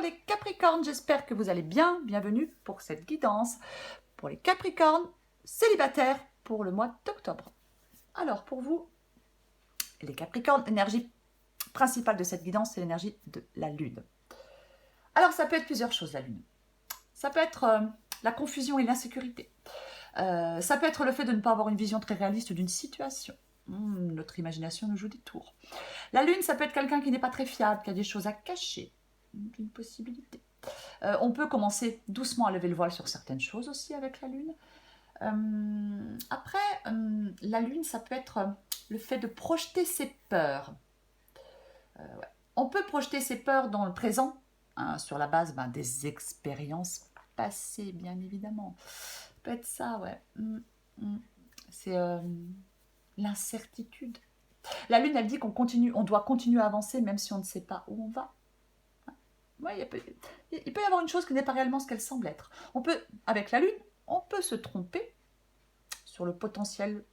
Bonjour les Capricornes, j'espère que vous allez bien. Bienvenue pour cette guidance pour les Capricornes célibataires pour le mois d'octobre. Alors pour vous, les Capricornes, l'énergie principale de cette guidance, c'est l'énergie de la Lune. Alors ça peut être plusieurs choses la Lune. Ça peut être la confusion et l'insécurité. Ça peut être le fait de ne pas avoir une vision très réaliste d'une situation. Notre imagination nous joue des tours. La Lune, ça peut être quelqu'un qui n'est pas très fiable, qui a des choses à cacher. Une possibilité. On peut commencer doucement à lever le voile sur certaines choses aussi avec la Lune. Après, la Lune, ça peut être le fait de projeter ses peurs. Ouais. On peut projeter ses peurs dans le présent, hein, sur la base des expériences passées, bien évidemment. Ça peut être ça, ouais. C'est l'incertitude. La Lune, elle dit on doit continuer à avancer même si on ne sait pas où on va. Ouais, il peut y avoir une chose qui n'est pas réellement ce qu'elle semble être. Avec la Lune, on peut se tromper sur le potentiel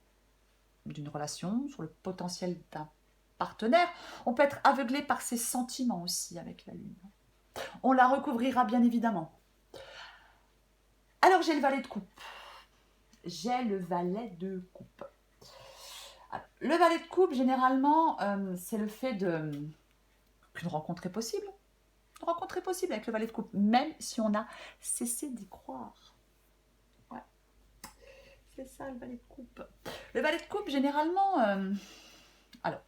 d'une relation, sur le potentiel d'un partenaire. On peut être aveuglé par ses sentiments aussi avec la Lune. On la recouvrira bien évidemment. Alors j'ai le valet de coupe. J'ai le valet de coupe. Alors, le valet de coupe, généralement, c'est le fait qu'une rencontre est possible. Une rencontre est possible avec le valet de coupe, même si on a cessé d'y croire. Ouais. C'est ça le valet de coupe. Le valet de coupe, généralement, alors,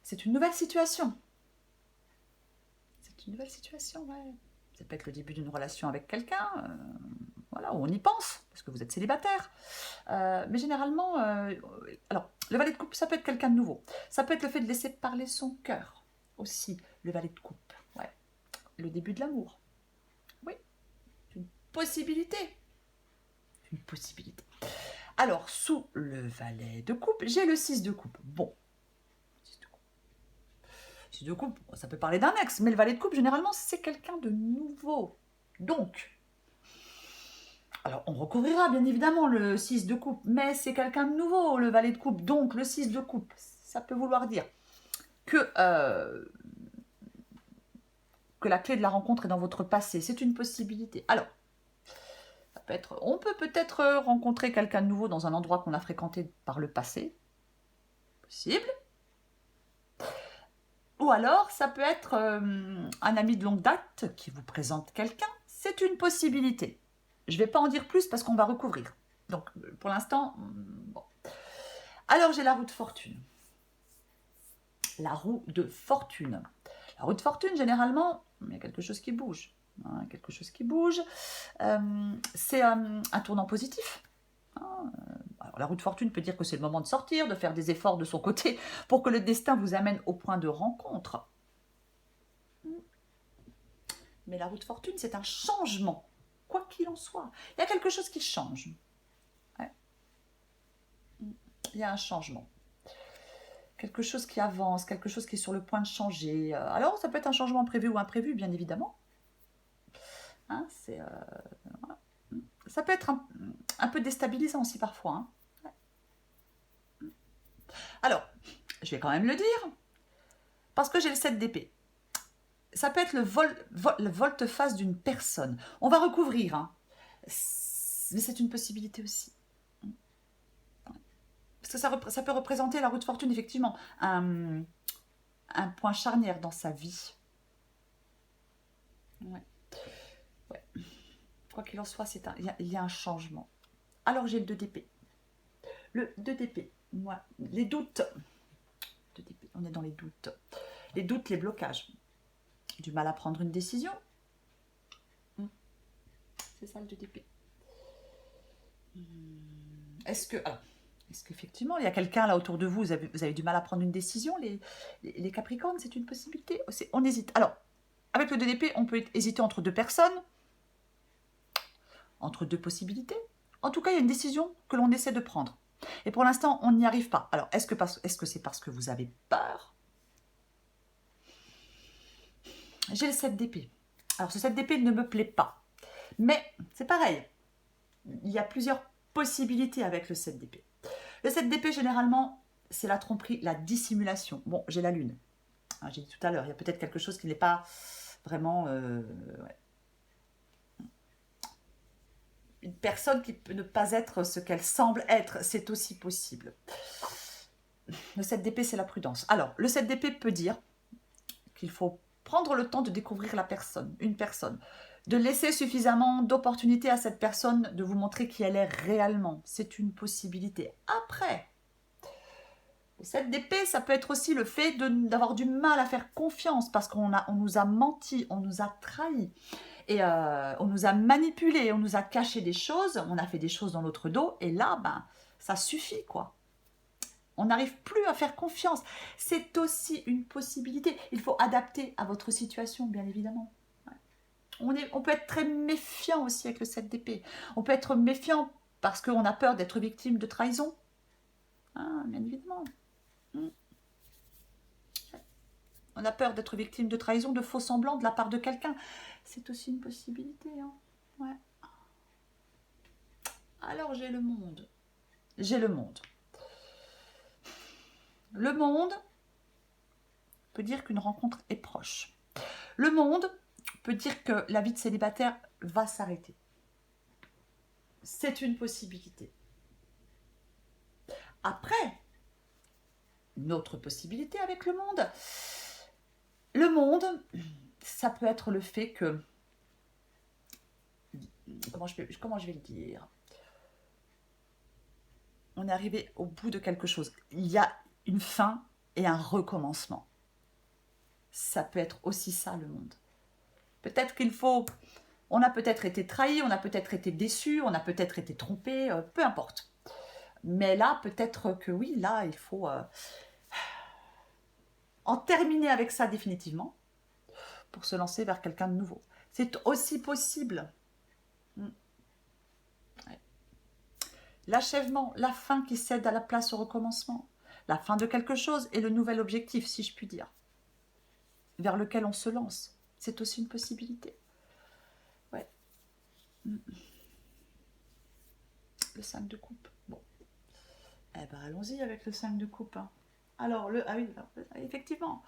c'est une nouvelle situation. C'est une nouvelle situation, ouais. Ça peut être le début d'une relation avec quelqu'un, voilà, où on y pense, parce que vous êtes célibataire. Mais généralement, alors, le valet de coupe, ça peut être quelqu'un de nouveau. Ça peut être le fait de laisser parler son cœur, aussi, le valet de coupe. Ouais. Le début de l'amour. Oui, c'est une possibilité. Une possibilité. Alors, sous le valet de coupe, j'ai le 6 de coupe. Bon. 6 de coupe, ça peut parler d'un ex, mais le valet de coupe, généralement, c'est quelqu'un de nouveau. Donc, alors on recouvrira bien évidemment le 6 de coupe, mais c'est quelqu'un de nouveau, le valet de coupe. Donc, le 6 de coupe, ça peut vouloir dire que la clé de la rencontre est dans votre passé. C'est une possibilité. Alors, on peut peut-être rencontrer quelqu'un de nouveau dans un endroit qu'on a fréquenté par le passé. Possible. Ou alors, ça peut être un ami de longue date qui vous présente quelqu'un. C'est une possibilité. Je ne vais pas en dire plus parce qu'on va recouvrir. Donc, pour l'instant, bon. Alors, j'ai la roue de fortune. La roue de fortune. La roue de fortune, généralement, il y a quelque chose qui bouge. Hein, quelque chose qui bouge. C'est un tournant positif. Alors, la roue de fortune peut dire que c'est le moment de sortir, de faire des efforts de son côté pour que le destin vous amène au point de rencontre. Mais la roue de fortune, c'est un changement, quoi qu'il en soit. Il y a quelque chose qui change. Ouais. Il y a un changement. Quelque chose qui avance, quelque chose qui est sur le point de changer. Alors, ça peut être un changement prévu ou imprévu, bien évidemment. Hein, voilà. Ça peut être un peu déstabilisant aussi parfois. Hein. Ouais. Alors, je vais quand même le dire, parce que j'ai le 7 d'épée. Ça peut être le volte-face d'une personne. On va recouvrir, hein. Mais c'est une possibilité aussi. Parce que ça peut représenter la roue de fortune, effectivement, un point charnière dans sa vie. Ouais. Ouais. Quoi qu'il en soit, il y a un changement. Alors j'ai le 2 d'épée. Le 2 d'épée, moi, les doutes. 2 d'épée, on est dans les doutes. Les doutes, les blocages. Du mal à prendre une décision. C'est ça le 2 d'épée. Est-ce qu'effectivement, il y a quelqu'un là autour de vous, vous avez du mal à prendre une décision, les Capricornes, c'est une possibilité. On hésite. Alors, avec le 2 d'épée, on peut hésiter entre deux personnes, entre deux possibilités. En tout cas, il y a une décision que l'on essaie de prendre. Et pour l'instant, on n'y arrive pas. Alors, est-ce que c'est parce que vous avez peur? J'ai le 7 d'épée. Alors, ce 7 d'épée ne me plaît pas. Mais, c'est pareil. Il y a plusieurs possibilités avec le 7 d'épée. Le 7 d'épée, généralement, c'est la tromperie, la dissimulation. Bon, j'ai la lune. J'ai dit tout à l'heure, il y a peut-être quelque chose qui n'est pas Vraiment, ouais. Une personne qui peut ne pas être ce qu'elle semble être, c'est aussi possible. Le 7 d'épée, c'est la prudence. Alors, le 7 d'épée peut dire qu'il faut prendre le temps de découvrir la personne, une personne, de laisser suffisamment d'opportunités à cette personne de vous montrer qui elle est réellement. C'est une possibilité. Après, le 7 d'épée, ça peut être aussi le fait d'avoir du mal à faire confiance parce qu'on nous a menti, on nous a trahis. Et on nous a manipulés, on nous a caché des choses, on a fait des choses dans notre dos, et là, ben, ça suffit, quoi. On n'arrive plus à faire confiance. C'est aussi une possibilité. Il faut adapter à votre situation, bien évidemment. On peut être très méfiant aussi avec le 7 d'épée. On peut être méfiant parce qu'on a peur d'être victime de trahison. Ah, bien évidemment. On a peur d'être victime de trahison, de faux semblants de la part de quelqu'un. C'est aussi une possibilité. Hein. Ouais. Alors j'ai le monde. J'ai le monde. Le monde peut dire qu'une rencontre est proche. Le monde peut dire que la vie de célibataire va s'arrêter. C'est une possibilité. Après, une autre possibilité avec le monde, ça peut être le fait que... Comment je vais le dire? On est arrivé au bout de quelque chose. Il y a une fin et un recommencement. Ça peut être aussi ça, le monde. Peut-être qu'il faut... On a peut-être été trahi, on a peut-être été déçu, on a peut-être été trompé, peu importe. Mais là, peut-être que oui, là, il faut en terminer avec ça définitivement pour se lancer vers quelqu'un de nouveau. C'est aussi possible. Ouais. L'achèvement, la fin qui cède à la place au recommencement. La fin de quelque chose et le nouvel objectif, si je puis dire, vers lequel on se lance. C'est aussi une possibilité. Ouais. Le 5 de coupe. Bon. Eh ben, allons-y avec le 5 de coupe. Hein. Alors, ah oui, effectivement.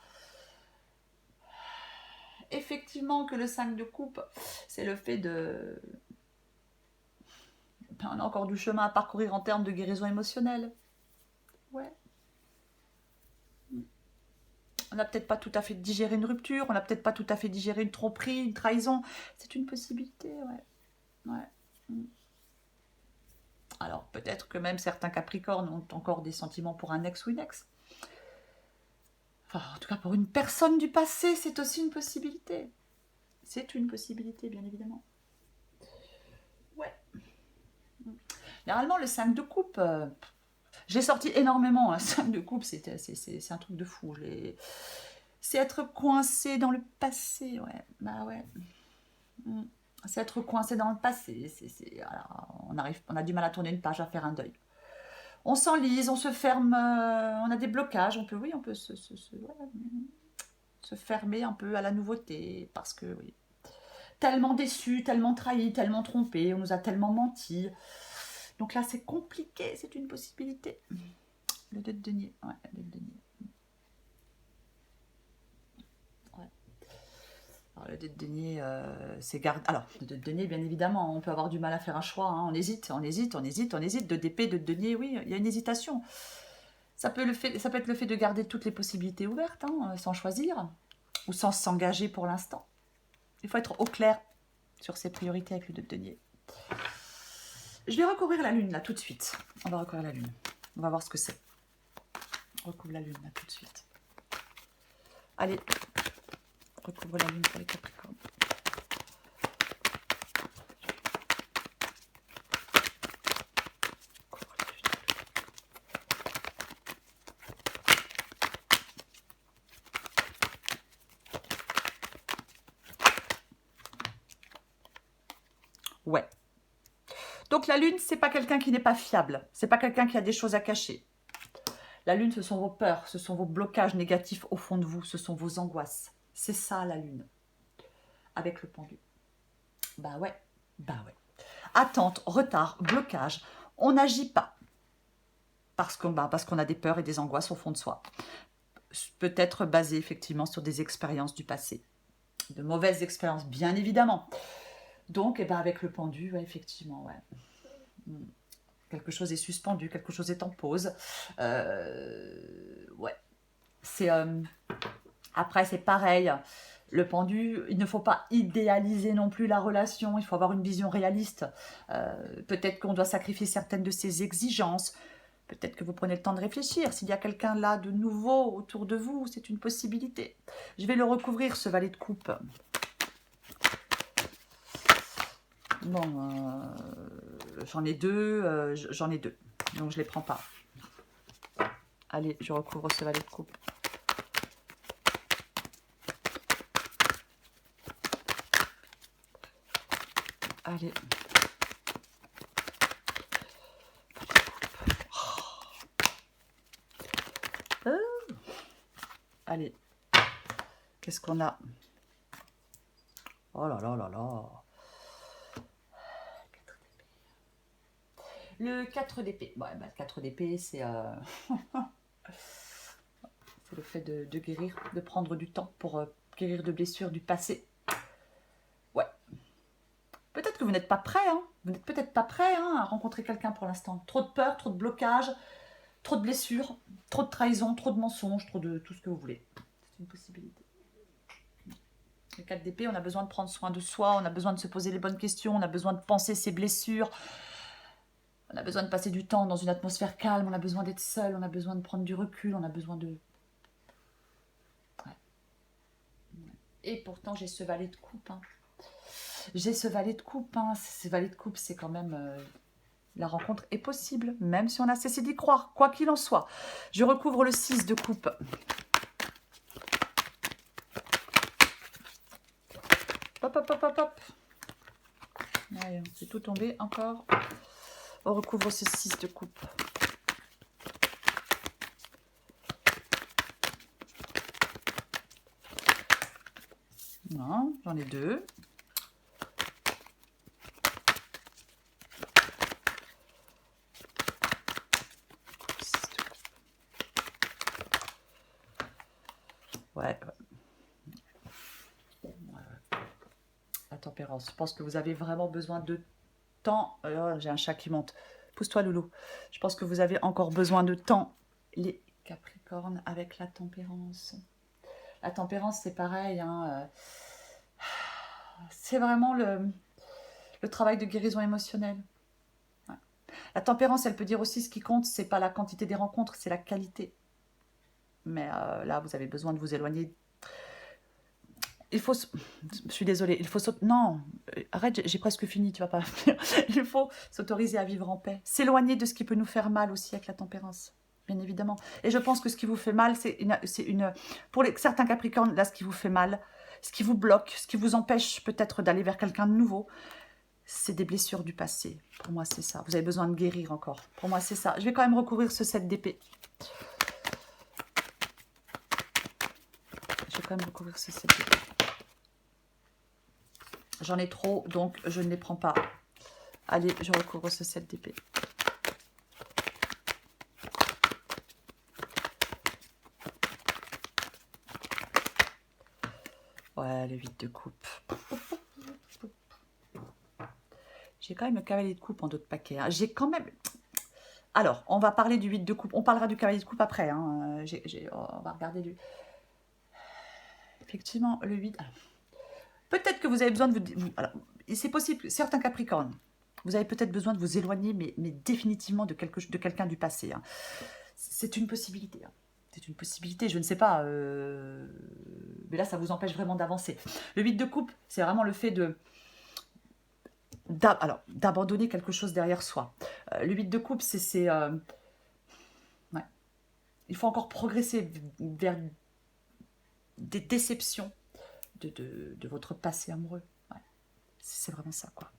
Effectivement que le 5 de coupe, c'est le fait de... On a encore du chemin à parcourir en termes de guérison émotionnelle. Ouais. On n'a peut-être pas tout à fait digéré une rupture, on n'a peut-être pas tout à fait digéré une tromperie, une trahison. C'est une possibilité, ouais. Ouais. Alors, peut-être que même certains Capricornes ont encore des sentiments pour un ex ou une ex. Enfin, en tout cas, pour une personne du passé, c'est aussi une possibilité. C'est une possibilité, bien évidemment. Ouais. Généralement, le 5 de coupe, je l'ai sorti énormément. 5 de coupe, c'est un truc de fou. C'est être coincé dans le passé, ouais. Bah ouais. C'est être coincé dans le passé. Alors, on a du mal à tourner une page, à faire un deuil. On s'enlise, on se ferme, on a des blocages. On peut se fermer un peu à la nouveauté parce que oui. Tellement déçu, tellement trahi, tellement trompé, on nous a tellement menti. Donc là, c'est compliqué, c'est une possibilité. Le 2 de denier, ouais, le 2 de denier. Ouais. Alors, le 2 de denier, c'est garde. Alors, le 2 de denier, bien évidemment, on peut avoir du mal à faire un choix. Hein. On hésite. 2 d'épée, 2 de denier, oui, il y a une hésitation. Ça peut être le fait de garder toutes les possibilités ouvertes, hein, sans choisir, ou sans s'engager pour l'instant. Il faut être au clair sur ses priorités avec le 2 de denier. Je vais recouvrir la lune là tout de suite. On va recouvrir la lune. On va voir ce que c'est. On recouvre la lune là tout de suite. Allez, recouvre la lune pour les Capricornes. Ouais. Donc la lune, c'est pas quelqu'un qui n'est pas fiable. C'est pas quelqu'un qui a des choses à cacher. La lune, ce sont vos peurs, ce sont vos blocages négatifs au fond de vous, ce sont vos angoisses. C'est ça la lune. Avec le pendu. Bah ouais. Attente, retard, blocage. On n'agit pas. Parce qu'on a des peurs et des angoisses au fond de soi. Peut-être basé effectivement sur des expériences du passé. de mauvaises expériences, bien évidemment. Donc, eh ben, avec le pendu, ouais, effectivement, ouais. Quelque chose est suspendu, quelque chose est en pause. Ouais. C'est... après, c'est pareil. Le pendu, il ne faut pas idéaliser non plus la relation, il faut avoir une vision réaliste. Peut-être qu'on doit sacrifier certaines de ses exigences, peut-être que vous prenez le temps de réfléchir. S'il y a quelqu'un là de nouveau autour de vous, c'est une possibilité. Je vais le recouvrir, ce valet de coupe. Bon, j'en ai deux, donc je les prends pas. Allez, je recouvre ce valet de coupe. Allez. Allez. Qu'est-ce qu'on a? Oh là là là là. Le 4 d'épée. Ouais, bah, le 4 d'épée, c'est c'est le fait de guérir, de prendre du temps pour guérir de blessures du passé. Ouais. Peut-être que vous n'êtes pas prêt, hein. Vous n'êtes peut-être pas prêt à rencontrer quelqu'un pour l'instant. Trop de peur, trop de blocage, trop de blessures, trop de trahison, trop de mensonges, trop de tout ce que vous voulez. C'est une possibilité. Le 4 d'épée, on a besoin de prendre soin de soi, on a besoin de se poser les bonnes questions, on a besoin de penser ses blessures, on a besoin de passer du temps dans une atmosphère calme, on a besoin d'être seul, on a besoin de prendre du recul, on a besoin de... Ouais. Et pourtant, j'ai ce valet de coupe. Hein. J'ai ce valet de coupe. Hein. Ce valet de coupe, c'est quand même... la rencontre est possible, même si on a cessé d'y croire, quoi qu'il en soit. Je recouvre le 6 de coupe. Hop, hop, hop, hop, hop. Allez, c'est tout tombé encore. On recouvre ce 6 de coupe. Non, j'en ai deux. Ouais. La tempérance. Je pense que vous avez vraiment besoin de temps. J'ai un chat qui monte. Pousse-toi, Loulou. Je pense que vous avez encore besoin de temps. Les Capricornes avec la tempérance. La tempérance, c'est pareil. Hein, c'est vraiment le travail de guérison émotionnelle. Ouais. La tempérance, elle peut dire aussi ce qui compte, c'est pas la quantité des rencontres, c'est la qualité. Mais là, vous avez besoin de vous éloigner. Il faut... Je suis désolée. Il faut... Non, arrête, j'ai presque fini, tu vas pas... Il faut s'autoriser à vivre en paix. S'éloigner de ce qui peut nous faire mal aussi avec la tempérance, bien évidemment. Et je pense que ce qui vous fait mal, c'est une... Pour certains Capricornes, là, ce qui vous fait mal, ce qui vous bloque, ce qui vous empêche peut-être d'aller vers quelqu'un de nouveau, c'est des blessures du passé. Pour moi, c'est ça. Vous avez besoin de guérir encore. Pour moi, c'est ça. Je vais quand même recouvrir ce 7 d'épée. Je vais quand même recouvrir ce 7 d'épée. J'en ai trop, donc je ne les prends pas. Allez, je recouvre ce 7 d'épée. Ouais, le 8 de coupe. J'ai quand même le cavalier de coupe en d'autres paquets. Hein. J'ai quand même... Alors, on va parler du 8 de coupe. On parlera du cavalier de coupe après. Hein. On va regarder du... Effectivement, le 8... Peut-être que vous avez besoin de vous... Alors, c'est possible, certains Capricornes, vous avez peut-être besoin de vous éloigner, mais définitivement de quelqu'un du passé. Hein. C'est une possibilité. Hein. C'est une possibilité, je ne sais pas. Mais là, ça vous empêche vraiment d'avancer. Le 8 de coupe, c'est vraiment le fait d'abandonner quelque chose derrière soi. Le 8 de coupe, c'est ouais. Il faut encore progresser vers des déceptions de votre passé amoureux. Ouais. C'est vraiment ça, quoi.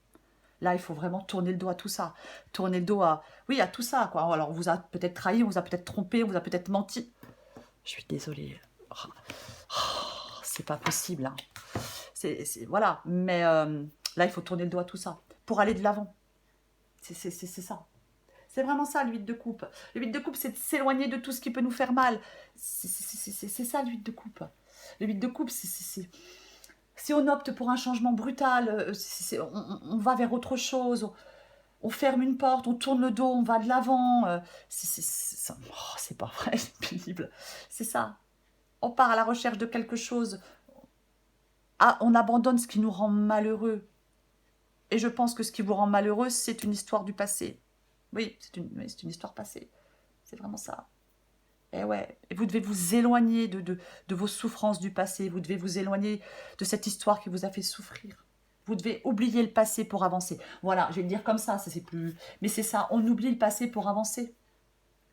Là, il faut vraiment tourner le dos à tout ça. Tourner le dos à... Oui, à tout ça, quoi. Alors, on vous a peut-être trahi, on vous a peut-être trompé, on vous a peut-être menti. Je suis désolée. C'est pas possible. Hein. Voilà. Mais là, il faut tourner le dos à tout ça. Pour aller de l'avant. C'est ça. C'est vraiment ça, le 8 de coupe. Le 8 de coupe, c'est de s'éloigner de tout ce qui peut nous faire mal. C'est ça, le 8 de coupe. Le 8 de coupe, c'est Si on opte pour un changement brutal, on va vers autre chose, on ferme une porte, on tourne le dos, on va de l'avant. C'est pas vrai, c'est pénible. C'est ça. On part à la recherche de quelque chose. Ah, on abandonne ce qui nous rend malheureux. Et je pense que ce qui vous rend malheureux, c'est une histoire du passé. Oui, c'est une histoire passée. C'est vraiment ça. Et ouais, et vous devez vous éloigner de vos souffrances du passé. Vous devez vous éloigner de cette histoire qui vous a fait souffrir. Vous devez oublier le passé pour avancer. Voilà, je vais le dire comme ça, c'est plus... Mais c'est ça, on oublie le passé pour avancer.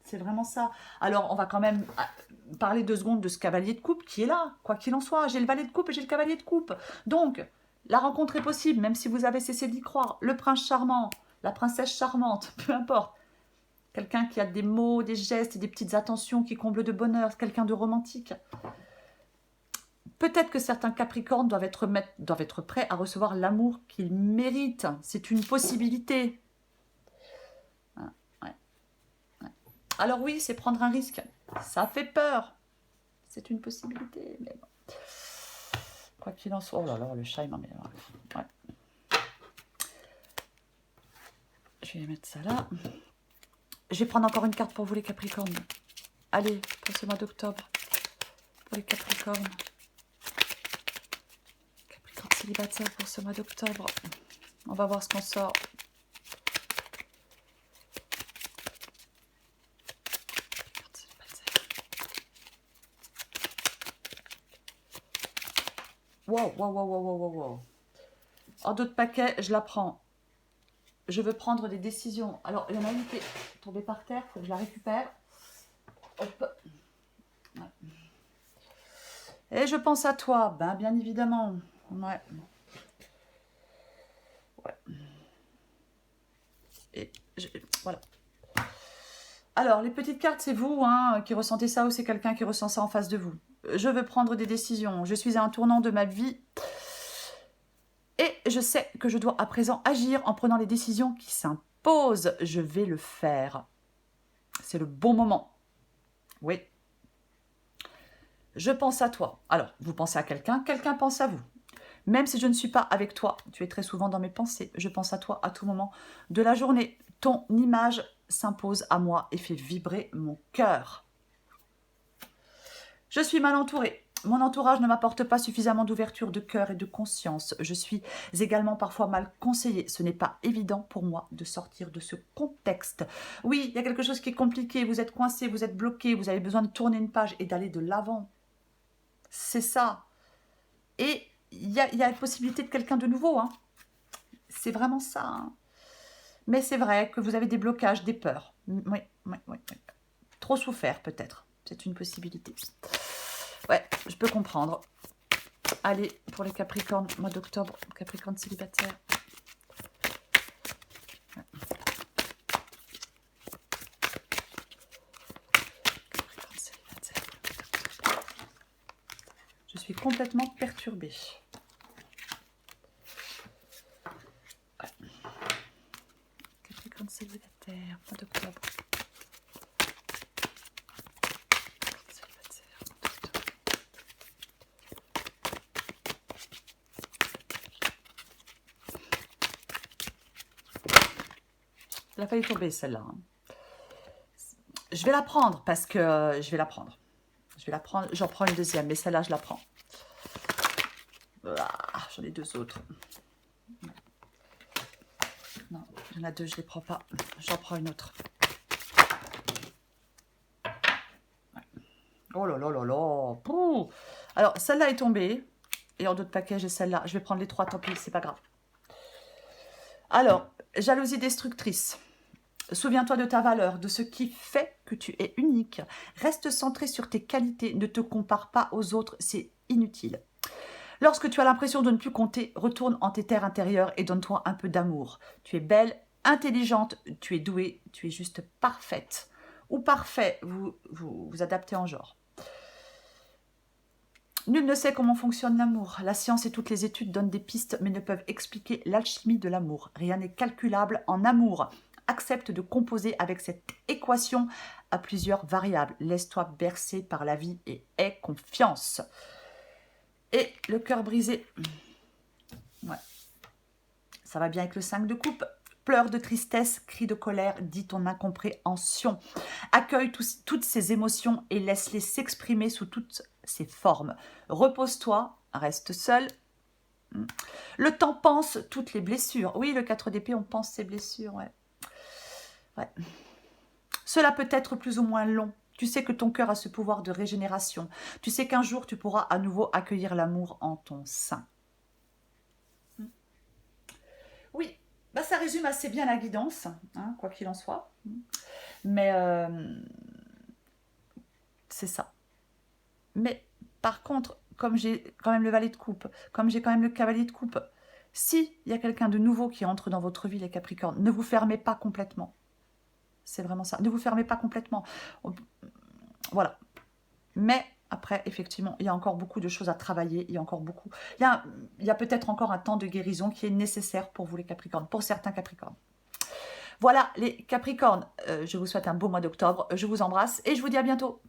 C'est vraiment ça. Alors, on va quand même parler 2 secondes de ce cavalier de coupe qui est là, quoi qu'il en soit. J'ai le valet de coupe et j'ai le cavalier de coupe. Donc, la rencontre est possible, même si vous avez cessé d'y croire. Le prince charmant, la princesse charmante, peu importe. Quelqu'un qui a des mots, des gestes et des petites attentions qui comblent de bonheur. Quelqu'un de romantique. Peut-être que certains Capricornes doivent être prêts à recevoir l'amour qu'ils méritent. C'est une possibilité. Alors oui, c'est prendre un risque. Ça fait peur. C'est une possibilité. Mais bon. Quoi qu'il en soit. Oh là là, le chat, il m'en met. Ouais. Je vais mettre ça là. Je vais prendre encore une carte pour vous, les Capricornes. Allez, pour ce mois d'octobre. Pour les Capricornes. Capricorne célibataire pour ce mois d'octobre. On va voir ce qu'on sort. Wow, wow, wow, wow, wow, wow. En d'autres paquets, je la prends. Je veux prendre des décisions. Alors, il y en a une qui est tombée par terre, il faut que je la récupère. Hop. Ouais. Et je pense à toi, ben, bien évidemment. Ouais. Ouais. Et voilà. Alors, les petites cartes, c'est vous hein, qui ressentez ça ou c'est quelqu'un qui ressent ça en face de vous. Je veux prendre des décisions. Je suis à un tournant de ma vie. Et je sais que je dois à présent agir en prenant les décisions qui s'imposent. Je vais le faire. C'est le bon moment. Oui. Je pense à toi. Alors, vous pensez à quelqu'un, quelqu'un pense à vous. Même si je ne suis pas avec toi, tu es très souvent dans mes pensées. Je pense à toi à tout moment de la journée. Ton image s'impose à moi et fait vibrer mon cœur. Je suis mal entourée. Mon entourage ne m'apporte pas suffisamment d'ouverture de cœur et de conscience. Je suis également parfois mal conseillée. Ce n'est pas évident pour moi de sortir de ce contexte. Oui, il y a quelque chose qui est compliqué. Vous êtes coincé, vous êtes bloqué, vous avez besoin de tourner une page et d'aller de l'avant. C'est ça. Et il y a la possibilité de quelqu'un de nouveau. Hein. C'est vraiment ça. Hein. Mais c'est vrai que vous avez des blocages, des peurs. Oui. Trop souffert peut-être. C'est une possibilité. Ouais, je peux comprendre. Allez, pour les Capricornes, mois d'octobre, Capricorne célibataire. Ouais. Capricorne célibataire. Je suis complètement perturbée. Ouais. Capricorne célibataire, mois d'octobre. Elle a failli tomber celle-là. Je vais la prendre parce que je vais la prendre. J'en prends une deuxième, mais celle-là, je la prends. Ah, j'en ai 2 autres. Non, il y en a 2, je ne les prends pas. J'en prends une autre. Ouais. Oh là là là là. Pouh. Alors, celle-là est tombée. Et en d'autres paquets, j'ai celle-là. Je vais prendre les 3, tant pis, c'est pas grave. Alors, jalousie destructrice. Souviens-toi de ta valeur, de ce qui fait que tu es unique. Reste centré sur tes qualités, ne te compare pas aux autres, c'est inutile. Lorsque tu as l'impression de ne plus compter, retourne en tes terres intérieures et donne-toi un peu d'amour. Tu es belle, intelligente, tu es douée, tu es juste parfaite. Ou parfait, vous adaptez en genre. Nul ne sait comment fonctionne l'amour. La science et toutes les études donnent des pistes, mais ne peuvent expliquer l'alchimie de l'amour. Rien n'est calculable en amour. Accepte de composer avec cette équation à plusieurs variables. Laisse-toi bercer par la vie et aie confiance. Et le cœur brisé. Ouais. Ça va bien avec le 5 de coupe. Pleurs de tristesse, cris de colère, dis ton incompréhension. Accueille toutes ces émotions et laisse-les s'exprimer sous toutes ces formes. Repose-toi, reste seul. Le temps pense toutes les blessures. Oui, le 4 d'épée, on pense ses blessures. Ouais. Ouais. Cela peut être plus ou moins long. Tu sais que ton cœur a ce pouvoir de régénération. Tu sais qu'un jour, tu pourras à nouveau accueillir l'amour en ton sein. Oui, bah ça résume assez bien la guidance, hein, quoi qu'il en soit. Mais c'est ça. Mais par contre, comme j'ai quand même le valet de coupe, comme j'ai quand même le cavalier de coupe, si il y a quelqu'un de nouveau qui entre dans votre vie, les Capricornes, ne vous fermez pas complètement. C'est vraiment ça. Ne vous fermez pas complètement. Voilà. Mais après, effectivement, il y a encore beaucoup de choses à travailler. Il y a encore beaucoup. Il y a peut-être encore un temps de guérison qui est nécessaire pour vous, les Capricornes, pour certains Capricornes. Voilà, les Capricornes, je vous souhaite un beau mois d'octobre. Je vous embrasse et je vous dis à bientôt.